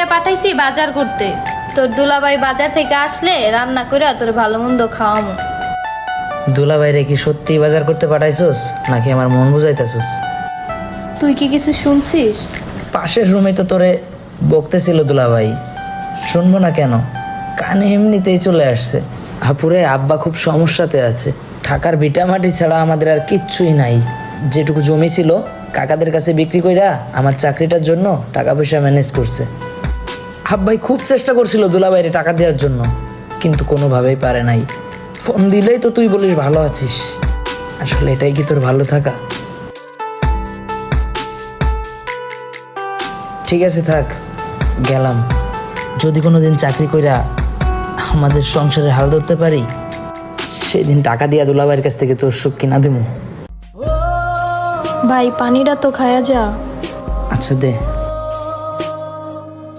দুলাভাইরে পাঠাইছি বাজার করতে। তোর দুলাভাই বাজার থেকে আসলে রান্না করে তোর ভালো মন্দ খাওয়ামো। দুলাভাইরে কি সত্যি বাজার করতে পাঠাইছস নাকি আমার মন বুঝাইতেছস? তুই কি কিছু শুনছিস? পাশের রুমে তো তোরে বকতেছিল দুলাভাই, শুনবো না কেন? কানে এমনিতেই চলে আসছে। আপুরে আব্বা খুব সমস্যাতে আছে, থাকার ভিটামাটি ছাড়া আমাদের আর কিচ্ছুই নাই। যেটুকু জমি ছিল কাকাদের কাছে বিক্রি কইরা আমার চাকরিটার জন্য টাকা পয়সা ম্যানেজ করছে। আব্বাই খুব চেষ্টা করছিল দুলাভাইরে টাকা দেওয়ার জন্য, কিন্তু কোনোভাবেই পারে নাই। ফোন দিলেই তো তুই বলিস ভালো আছিস, আসলে এটাই কি তোর ভালো থাকা? ঠিক আছে থাক, গেলাম। যদি কোনোদিন চাকরি কইরা আমাদের সংসারে হাল ধরতে পারি, সেদিন টাকা দিয়া দুলাভাইয়ের কাছ থেকে তোর সুখ কিনা দেবো। ভাই পানিটা তো খায়া যা। আচ্ছা দে।